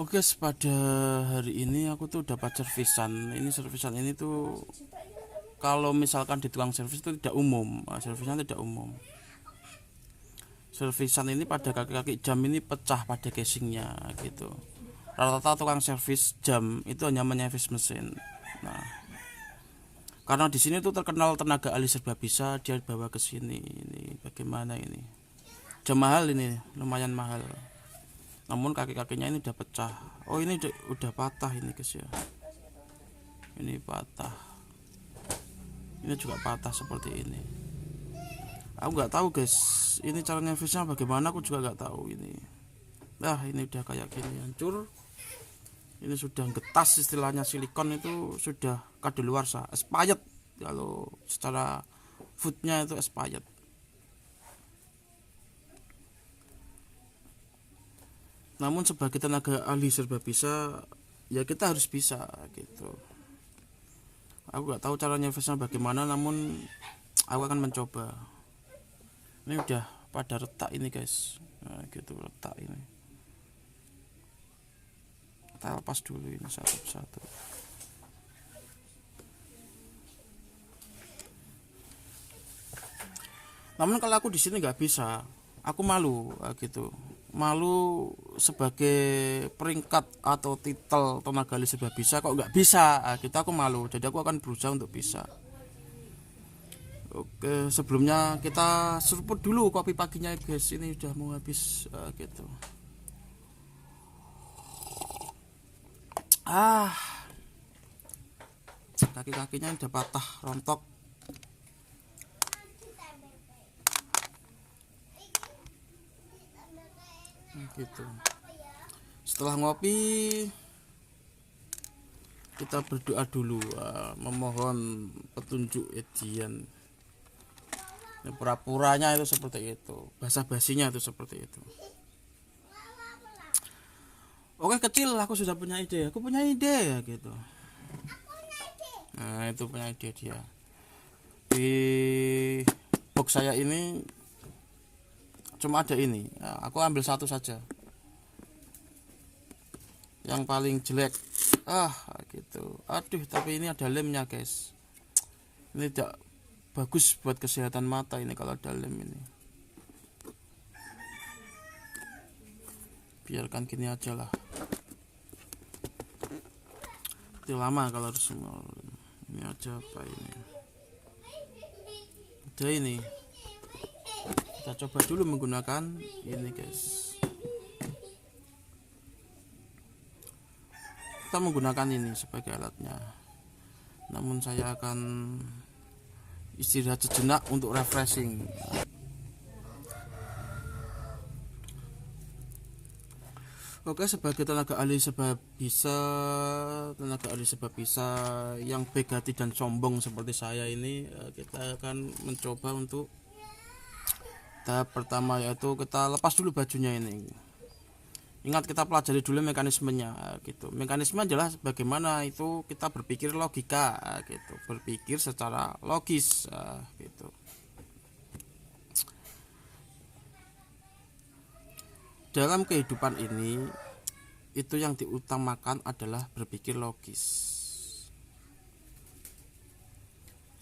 Oke, pada hari ini aku tuh dapat servisan. Servisan ini tuh kalau misalkan di tukang servis itu tidak umum. Servisnya tidak umum. Servisan ini pada kaki-kaki jam ini pecah pada casingnya gitu. Rata-rata tukang servis jam itu hanya menyervis mesin. Nah, karena di sini tuh terkenal tenaga ahli serba bisa, dia bawa ke sini. Ini bagaimana ini? Jam mahal ini, lumayan mahal. Namun kaki-kakinya ini udah pecah. Oh, ini udah patah ini guys ya. Ini patah. Ini juga patah seperti ini. Aku nggak tahu guys. Ini cara servisnya bagaimana, aku juga nggak tahu ini. Nah, ini udah kayak gini hancur. Ini sudah getas, istilahnya silikon itu sudah kadaluarsa, expired. Kalau secara foodnya itu expired. Namun sebagai tenaga ahli serba bisa, ya kita harus bisa gitu. Aku nggak tahu cara servisnya bagaimana, namun aku akan mencoba. Ini udah pada retak ini guys. Nah, gitu retak ini. Kita lepas dulu ini satu persatu. Namun kalau aku di sini nggak bisa, aku malu gitu. Malu sebagai peringkat atau titel tenaga ahli serba bisa kok nggak bisa gitu, aku malu. Jadi aku akan berusaha untuk bisa. Oke, sebelumnya kita seruput dulu kopi paginya guys. Ini udah mau habis gitu. Kaki-kakinya udah patah, rontok. Gitu. Setelah ngopi, kita berdoa dulu, memohon petunjuk Edian. Pura-puranya itu seperti itu, basa-basinya itu seperti itu. Oke kecil, aku sudah punya ide. Aku punya ide ya gitu. Nah itu punya ide dia. Di box saya ini cuma ada ini. Nah, aku ambil satu saja. Yang paling jelek. Gitu. Aduh, tapi ini ada lemnya guys. Ini tidak bagus buat kesehatan mata ini kalau ada lem ini. Biarkan gini aja lah. Itu lama kalau harus semua. Ini aja apa ini? Ada ini. Kita coba dulu menggunakan ini guys. Kita menggunakan ini sebagai alatnya. Namun saya akan istirahat sejenak untuk refreshing. Oke, sebagai tenaga ahli serba bisa yang baik hati dan sombong seperti saya ini, kita akan mencoba untuk tahap pertama, yaitu kita lepas dulu bajunya ini. Ingat, kita pelajari dulu mekanismenya gitu. Mekanisme adalah bagaimana itu kita berpikir logika gitu, berpikir secara logis gitu. Dalam kehidupan ini itu yang diutamakan adalah berpikir logis.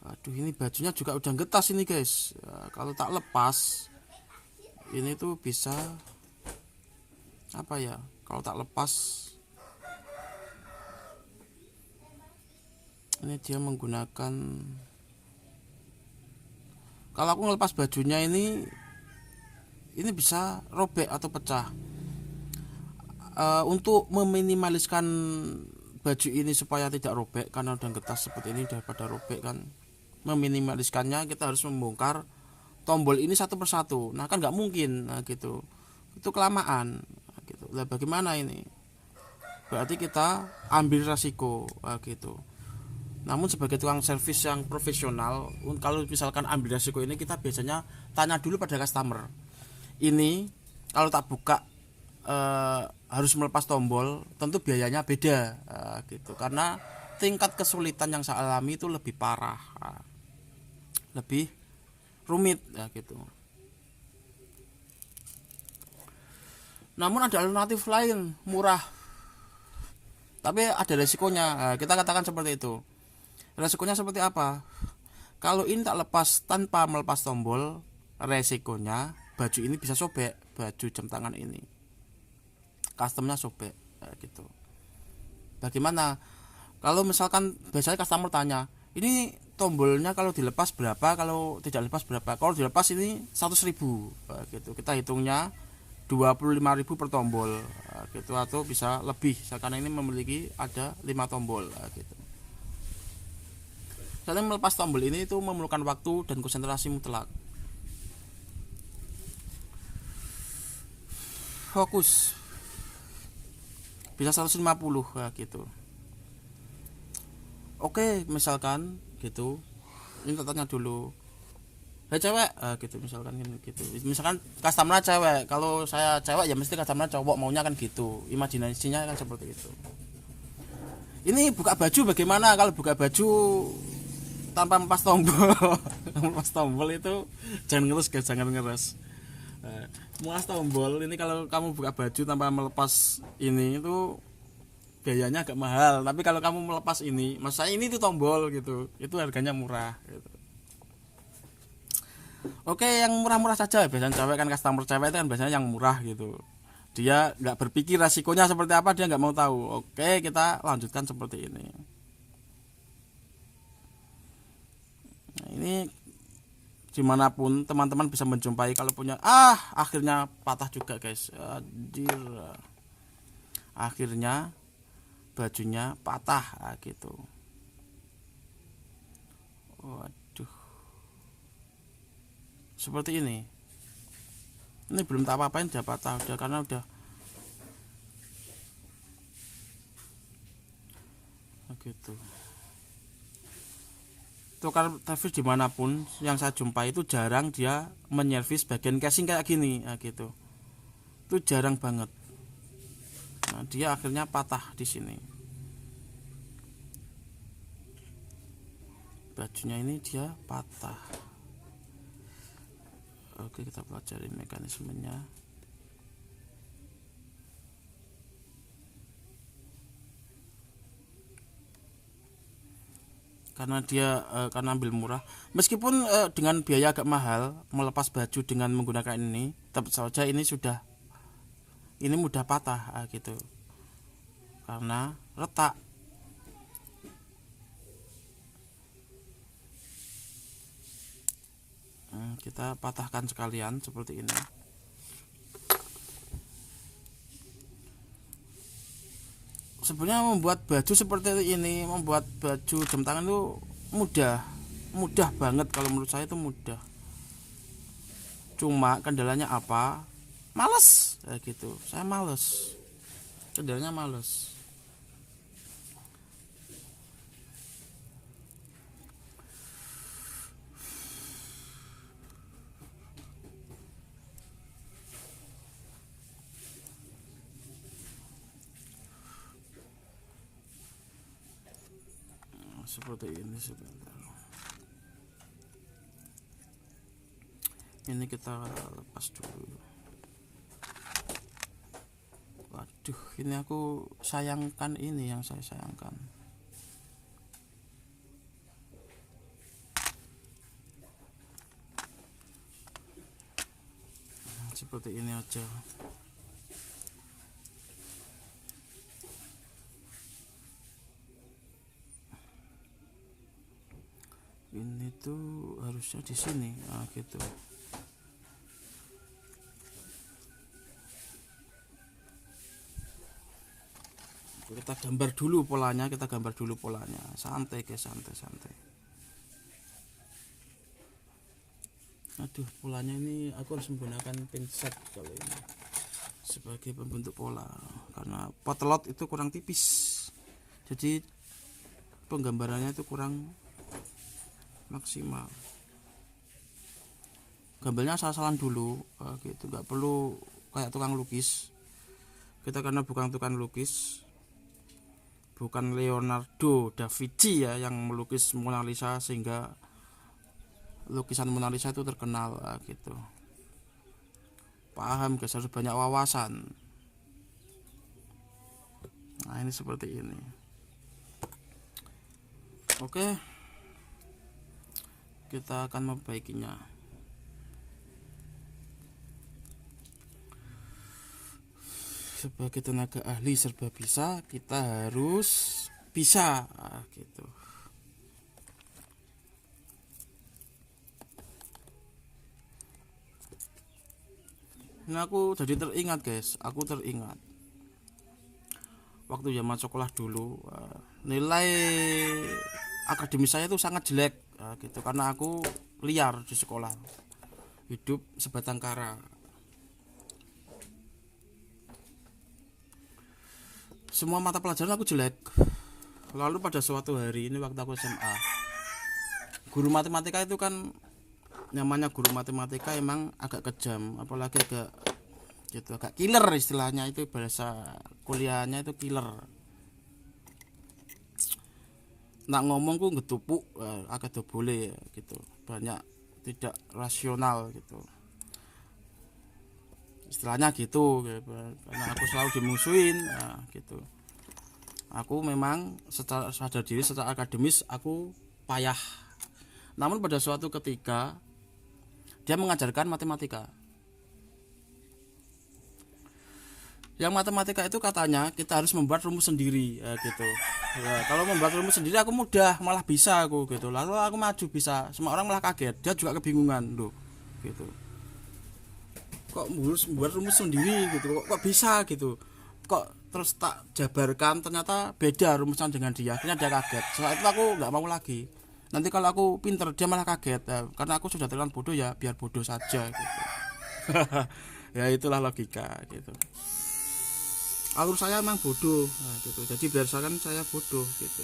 Aduh, ini bajunya juga udah getas ini guys. Kalau tak lepas ini tuh bisa apa ya, kalau tak lepas ini dia menggunakan, kalau aku ngelepas bajunya ini bisa robek atau pecah. Untuk meminimaliskan baju ini supaya tidak robek, karena udah getas seperti ini daripada robek kan, meminimaliskannya kita harus membongkar tombol ini satu persatu. Nah kan nggak mungkin gitu, itu kelamaan gitu. Nah, bagaimana ini? Berarti kita ambil resiko gitu. Namun sebagai tukang servis yang profesional, kalau misalkan ambil resiko ini, kita biasanya tanya dulu pada customer, ini kalau tak buka harus melepas tombol, tentu biayanya beda gitu, karena tingkat kesulitan yang saya alami itu lebih parah, lebih rumit gitu. Namun ada alternatif lain, murah tapi ada resikonya. Nah, kita katakan seperti itu. Resikonya seperti apa? Kalau ini tak lepas tanpa melepas tombol, resikonya baju ini bisa sobek, baju jam tangan ini customnya sobek gitu. Bagaimana kalau misalkan biasanya customer tanya, ini tombolnya kalau dilepas berapa, kalau tidak lepas berapa? Kalau dilepas ini 100.000 gitu. Kita hitungnya 25.000 per tombol gitu, atau bisa lebih karena ini memiliki ada 5 tombol gitu. Soalnya melepas tombol ini itu memerlukan waktu dan konsentrasi mutlak. Fokus bisa 150 gitu. Oke, misalkan gitu. Ini tanya dulu. Hey cewek, gitu misalkan gitu. Misalkan customer cewek, kalau saya cewek ya mesti customer cowok, maunya kan gitu. Imajinasinya kan seperti itu. Ini buka baju bagaimana? Kalau buka baju tanpa melepas tombol, melepas tombol itu jangan ngeres guys, jangan ngeres. Melepas tombol ini kalau kamu buka baju tanpa melepas ini itu biayanya agak mahal, tapi kalau kamu melepas ini, masa ini tuh tombol gitu, itu harganya murah gitu. Oke, yang murah-murah saja. Biasanya cewek kan, customer cewek itu kan biasanya yang murah gitu. Dia nggak berpikir resikonya seperti apa, dia nggak mau tahu. Oke, kita lanjutkan seperti ini. Nah, ini dimanapun teman-teman bisa menjumpai kalau punya akhirnya patah juga guys. Akhirnya bajunya patah gitu. Waduh, seperti ini belum tak apa-apain udah patah, udah karena udah gitu. Tukar servis dimanapun yang saya jumpai itu jarang dia menyervis bagian casing kayak gini gitu, itu jarang banget. Nah, dia akhirnya patah di sini. Bajunya ini dia patah. Oke, kita pelajari mekanismenya. Karena dia karena ambil murah, meskipun dengan biaya agak mahal melepas baju dengan menggunakan ini, tetap saja ini mudah patah gitu karena retak. Kita patahkan sekalian seperti ini. Sebenarnya membuat baju seperti ini, membuat baju jam tangan itu mudah banget, kalau menurut saya itu mudah. Cuma kendalanya apa? Males gitu. Saya males. Kendalanya males. Seperti ini sebentar. Ini kita lepas dulu. Waduh, ini aku sayangkan, ini yang saya sayangkan. Seperti ini aja. Ini tuh harusnya di sini, gitu. Kita gambar dulu polanya, santai guys, santai. Aduh, polanya ini aku harus menggunakan pinset kalau ini sebagai pembentuk pola, karena potlot itu kurang tipis, jadi penggambarannya itu kurang maksimal. Gambarnya asal-asalan dulu gitu, nggak perlu kayak tukang lukis. Kita karena bukan tukang lukis, bukan Leonardo da Vinci ya yang melukis Mona Lisa sehingga lukisan Mona Lisa itu terkenal gitu. Paham guys, harus banyak wawasan. Nah, ini seperti ini. Oke, kita akan memperbaikinya. Sebagai tenaga ahli serba bisa, kita harus bisa gitu. Ini aku jadi teringat guys, aku teringat waktu zaman sekolah dulu, nilai akademis saya itu sangat jelek gitu, karena aku liar di sekolah, hidup sebatang kara. Semua mata pelajaran aku jelek. Lalu pada suatu hari ini waktu aku SMA, guru matematika itu kan, namanya guru matematika emang agak kejam, apalagi agak gitu, agak killer istilahnya, itu bahasa kuliahnya itu killer. Nak ngomong ku ngetupuk agak tuh boleh ya, gitu, banyak tidak rasional gitu, istilahnya gitu, karena aku selalu dimusuhin gitu. Aku memang secara sadar diri, secara akademis aku payah. Namun pada suatu ketika dia mengajarkan matematika. Yang matematika itu katanya kita harus membuat rumus sendiri gitu. Ya, kalau membuat rumus sendiri aku mudah, malah bisa aku gitu. Lalu aku maju bisa, semua orang malah kaget, dia juga kebingungan loh gitu. Kok harus membuat rumus sendiri gitu, kok bisa gitu. Kok terus tak jabarkan ternyata beda rumusnya dengan dia. Akhirnya dia kaget. Setelah itu aku nggak mau lagi. Nanti kalau aku pinter dia malah kaget karena aku sudah terkenal bodoh, ya biar bodoh saja gitu. Ya itulah logika gitu. Alur saya emang bodoh gitu, jadi biarsakan saya bodoh gitu.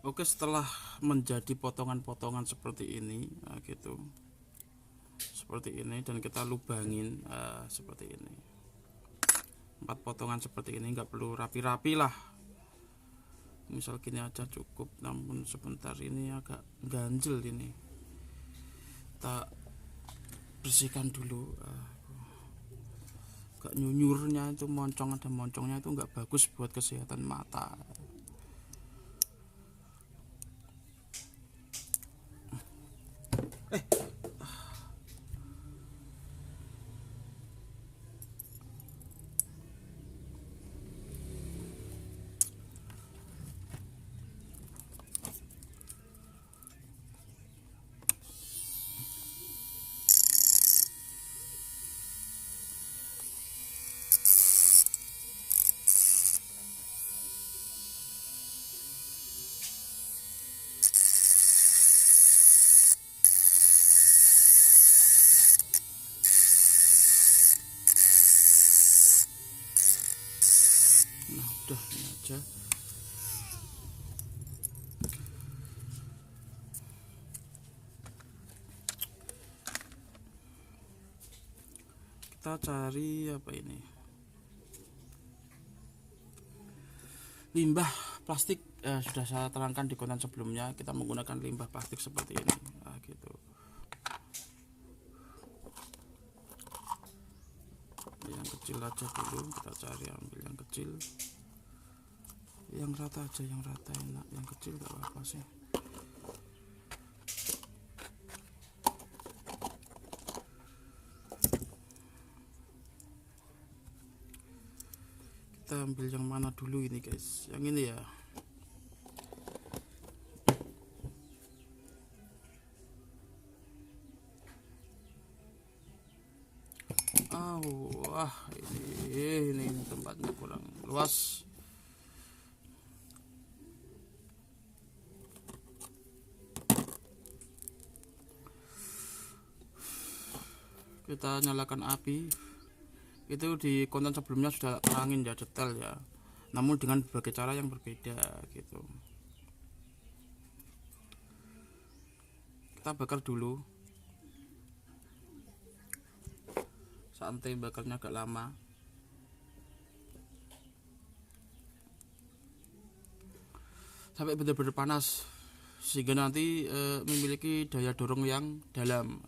Oke, setelah menjadi potongan-potongan seperti ini gitu, seperti ini, dan kita lubangin seperti ini, 4 potongan seperti ini, nggak perlu rapi-rapi lah, misal gini aja cukup. Namun sebentar ini agak ganjel, ini tak bersihkan dulu. Agak nyunyurnya itu, moncong, ada moncongnya itu nggak bagus buat kesehatan mata. saja. Kita cari apa ini, limbah plastik. Sudah saya terangkan di konten sebelumnya, kita menggunakan limbah plastik seperti ini. Nah, gitu. Yang kecil aja dulu, kita cari ambil yang kecil, yang rata aja, yang rata enak, yang kecil gak apa-apa sih. Kita ambil yang mana dulu ini guys, yang ini ya. Wah, ini tempatnya kurang luas. Kita nyalakan api. Itu di konten sebelumnya sudah terangin ya, detail ya, namun dengan berbagai cara yang berbeda gitu. Kita bakar dulu, santai, bakarnya agak lama. Sampai benar-benar panas sehingga nanti memiliki daya dorong yang dalam.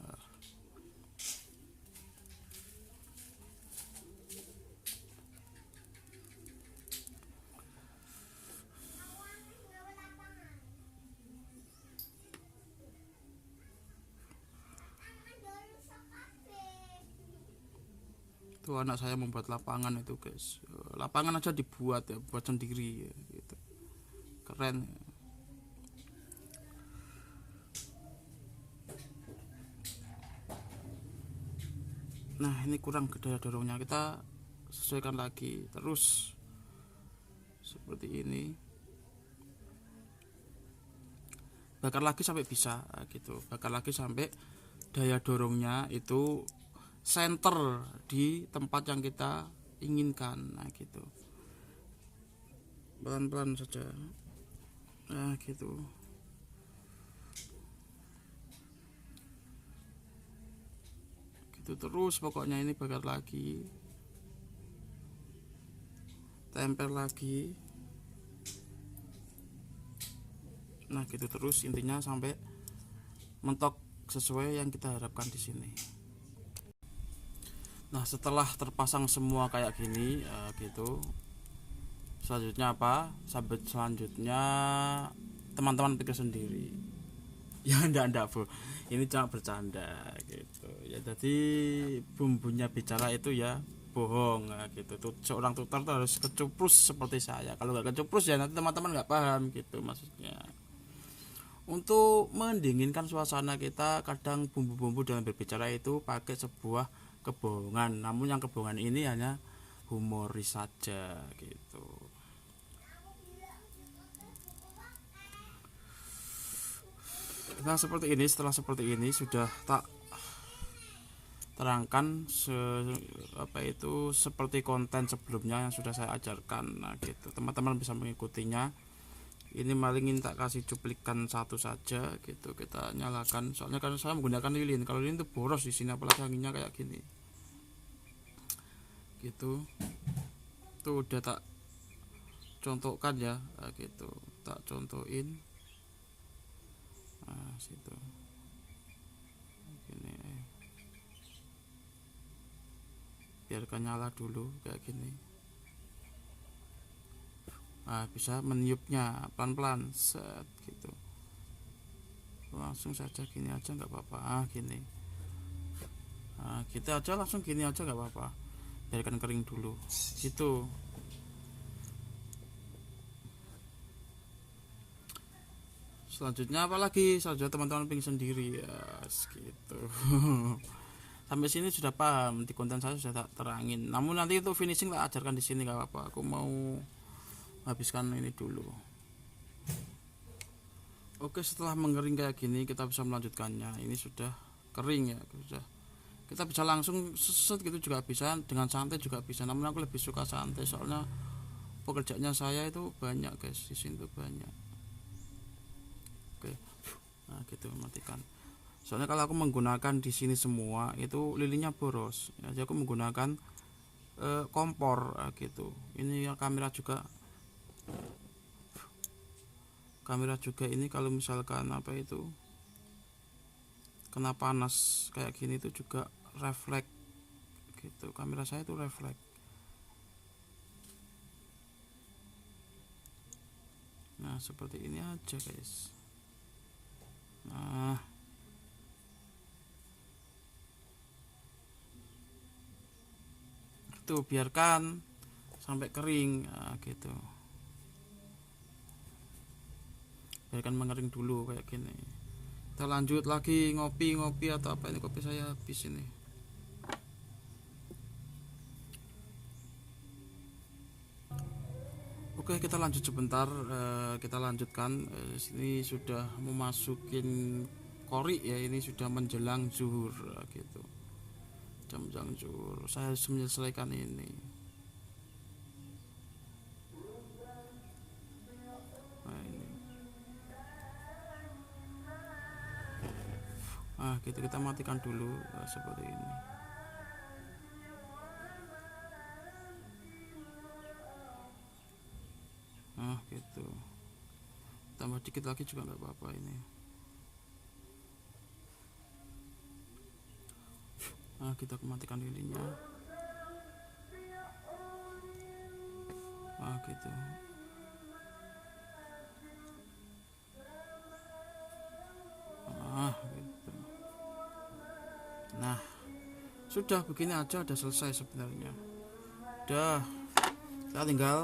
Itu anak saya membuat lapangan itu guys, lapangan aja dibuat ya, buat sendiri ya, gitu. Keren. Nah ini kurang daya dorongnya, kita sesuaikan lagi terus seperti ini, bakar lagi sampai bisa gitu, bakar lagi sampai daya dorongnya itu center di tempat yang kita inginkan. Nah gitu, pelan-pelan saja. Nah gitu. Gitu terus pokoknya, ini bakar lagi, tempel lagi. Nah gitu terus intinya sampai mentok sesuai yang kita harapkan di sini. Nah setelah terpasang semua kayak gini gitu, selanjutnya apa? Selanjutnya teman-teman pikir sendiri. Ya enggak Bu, ini cuma bercanda gitu ya. Jadi bumbunya bicara itu ya bohong gitu. Tuh seorang tutor tuh harus kecuprus seperti saya. Kalau nggak kecuprus ya nanti teman-teman nggak paham gitu maksudnya. Untuk mendinginkan suasana kita, kadang bumbu-bumbu dalam berbicara itu pakai sebuah kebohongan, namun yang kebohongan ini hanya humoris saja gitu. Nah seperti ini, setelah seperti ini sudah tak terangkan seperti konten sebelumnya yang sudah saya ajarkan. Nah gitu, teman-teman bisa mengikutinya. Ini maling ingin tak kasih cuplikan satu saja gitu. Kita nyalakan, soalnya kan saya menggunakan lilin. Kalau lilin itu boros di sini, apalagi anginnya kayak gini gitu. Tuh udah tak contohkan ya gitu, tak contohin. Nah situ gini, biarkan nyala dulu kayak gini. Nah bisa meniupnya pelan-pelan set gitu, langsung saja gini aja nggak apa-apa. Gini, nah kita aja langsung gini aja nggak apa-apa, biarkan kering dulu gitu. Selanjutnya apalagi, selanjutnya teman-teman pingin sendiri ya gitu. Sampai sini sudah paham, di konten saya sudah tak terangin, namun nanti itu finishing tak ajarkan di sini, nggak apa-apa. Aku mau habiskan ini dulu. Oke, setelah mengering kayak gini kita bisa melanjutkannya. Ini sudah kering ya, sudah. Kita bisa langsung seset gitu juga bisa, dengan santai juga bisa, namun aku lebih suka santai soalnya pekerjaannya saya itu banyak guys, di sini tuh banyak. Oke, nah gitu, matikan. Soalnya kalau aku menggunakan di sini semua itu lilinnya boros, jadi aku menggunakan kompor gitu. Ini yang kamera juga ini kalau misalkan apa itu kena panas kayak gini itu juga refleks gitu, kamera saya itu refleks. Nah seperti ini aja guys. Nah itu biarkan sampai kering, nah, gitu, biarkan mengering dulu kayak gini. Kita lanjut lagi ngopi atau apa, ini kopi saya habis ini. Oke, kita lanjut sebentar. Kita lanjutkan. Sini sudah memasukin kori ya, ini sudah menjelang zuhur gitu, jam zuhur. Saya harus menyelesaikan ini. Nah, ini. Gitu, kita matikan dulu seperti ini. Gitu, tambah dikit lagi juga nggak apa-apa ini. Kita matikan lilinnya. Gitu. Gitu. Nah sudah begini aja, udah selesai sebenarnya. Udah, kita tinggal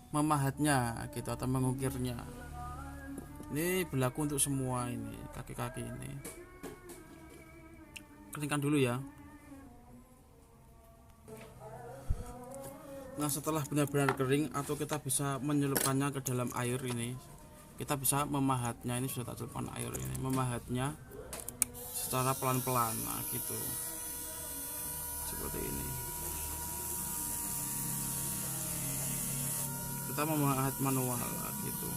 memahatnya gitu atau mengukirnya. Ini berlaku untuk semua ini kaki-kaki ini. Keringkan dulu ya. Nah setelah benar-benar kering atau kita bisa menyelupkannya ke dalam air ini, kita bisa memahatnya. Ini sudah tak celupkan air ini, memahatnya secara pelan-pelan. Nah gitu, seperti ini. Kita memahat manual gitu.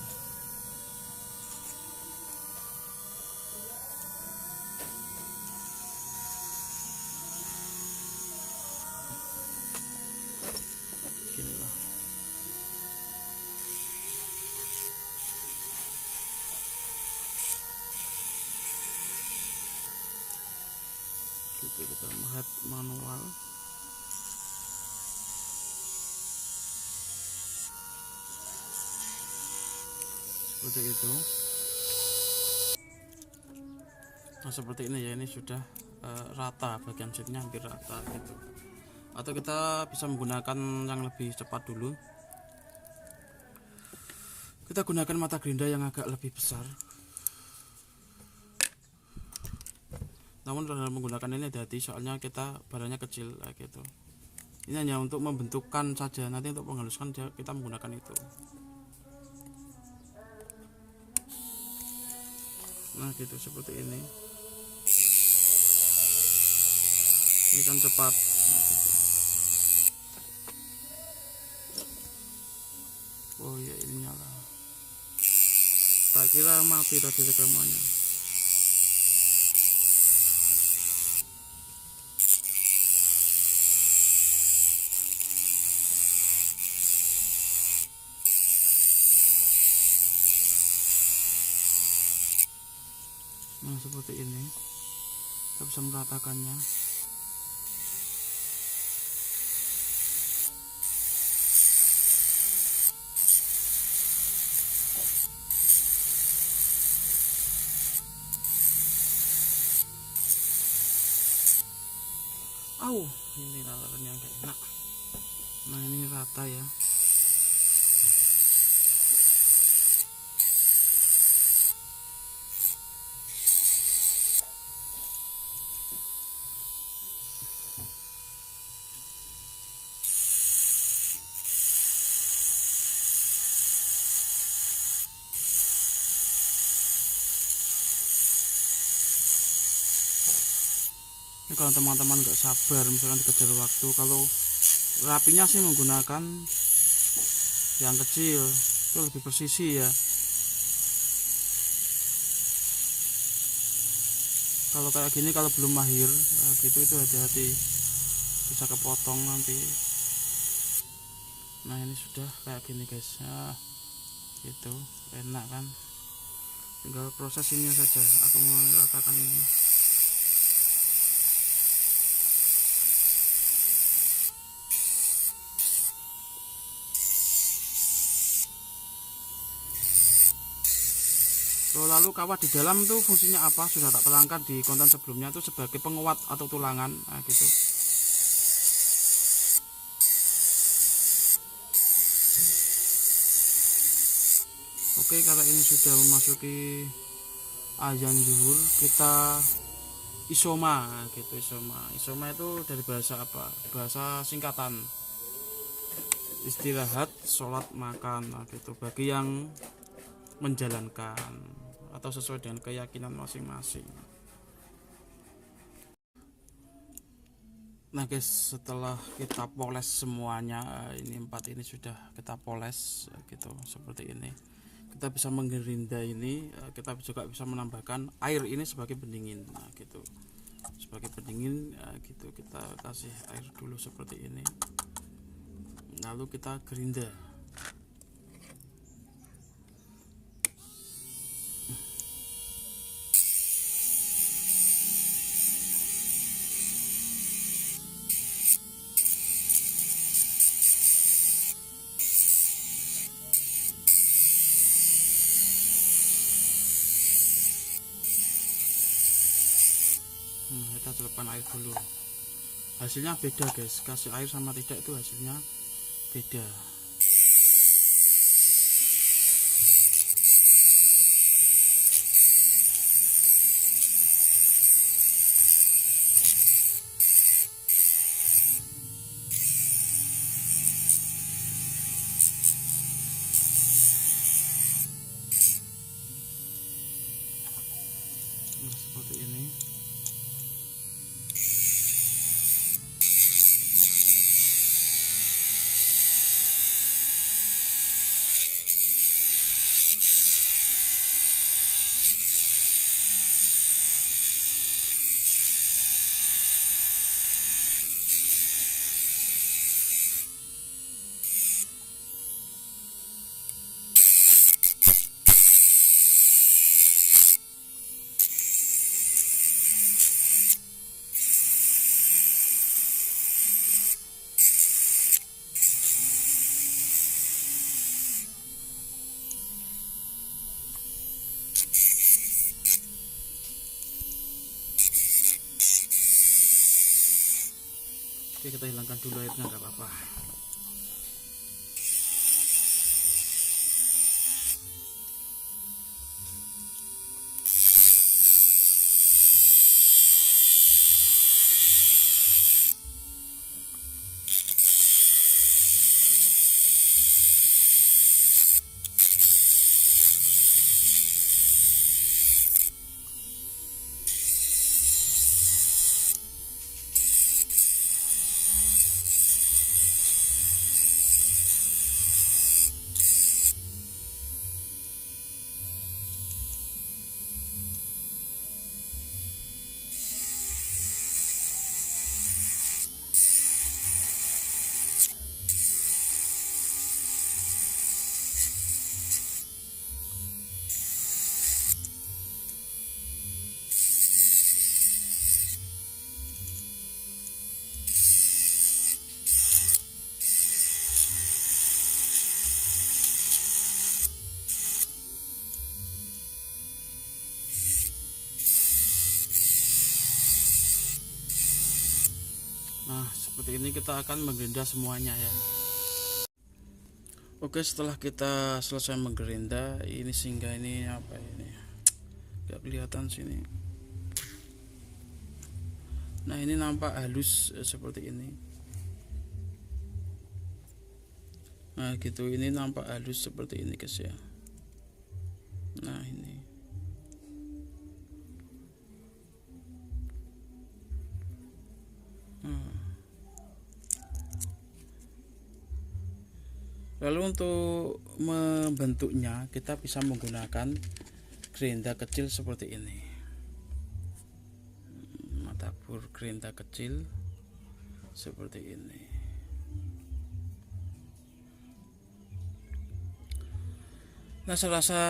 Ginilah. Gitu, kita memahat manual. Seperti itu. Nah seperti ini ya, ini sudah rata, bagian sheetnya hampir rata gitu. Atau kita bisa menggunakan yang lebih cepat dulu. Kita gunakan mata gerinda yang agak lebih besar. Namun dalam menggunakan ini hati-hati, soalnya kita barangnya kecil gitu. Ini hanya untuk membentukkan saja, nanti untuk menghaluskan kita menggunakan itu. Nah gitu, seperti ini. Ini kan cepat. Nah, gitu. Oh ya, ini nyala. Tak kira mati tadi rekamannya. Nah seperti ini, kita bisa meratakannya. Ini lalernya enggak enak. Nah ini rata ya. Ini kalau teman-teman nggak sabar misalkan dikejar waktu, kalau rapinya sih menggunakan yang kecil itu lebih presisi ya. Kalau kayak gini kalau belum mahir gitu itu hati-hati, bisa kepotong nanti. Nah ini sudah kayak gini guys, gitu enak kan, tinggal proses ini saja. Aku mau mengatakan ini. Lalu kawat di dalam tuh fungsinya apa? Sudah tak terangkan di konten sebelumnya, itu sebagai penguat atau tulangan, gitu. Oke, karena ini sudah memasuki azan zuhur, kita isoma, gitu. Isoma itu dari bahasa apa? Bahasa singkatan. Istirahat, sholat, makan, gitu. Bagi yang menjalankan atau sesuai dengan keyakinan masing-masing. Nah guys, setelah kita poles semuanya, ini 4 ini sudah kita poles gitu, seperti ini. Kita bisa menggerinda ini, kita juga bisa menambahkan air ini sebagai pendingin, nah gitu. Sebagai pendingin gitu, kita kasih air dulu seperti ini. Lalu kita gerinda. Kita celupkan air dulu. Hasilnya beda guys, kasih air sama tidak itu hasilnya beda. Nah, seperti ini. Oke, kita hilangkan dulu airnya, nggak apa-apa. Nah seperti ini kita akan menggerinda semuanya ya. Oke, setelah kita selesai menggerinda ini, sehingga ini apa ini nggak kelihatan sini. Nah ini nampak halus seperti ini. Nah gitu, ini nampak halus seperti ini guys ya. Nah ini. Lalu untuk membentuknya kita bisa menggunakan gerinda kecil seperti ini, tabur gerinda kecil seperti ini. Nah, saya rasa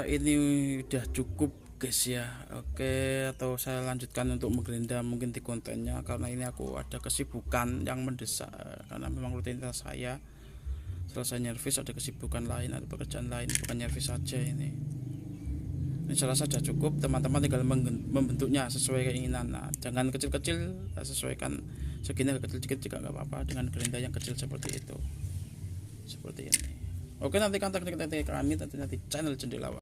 ini udah cukup guys ya. Oke, atau saya lanjutkan untuk menggerinda mungkin di kontennya, karena ini aku ada kesibukan yang mendesak, karena memang rutinitas saya selesai nyervis ada kesibukan lain, ada pekerjaan lain, bukan nyervis saja ini. Ini saya rasa sudah cukup, teman-teman tinggal membentuknya sesuai keinginan. Nah, jangan kecil-kecil, sesuaikan segini kecil dikit juga nggak apa-apa dengan gerinda yang kecil seperti itu, seperti ini. Oke, nantikan teknik-teknik kami tentunya di channel Cendekiawan.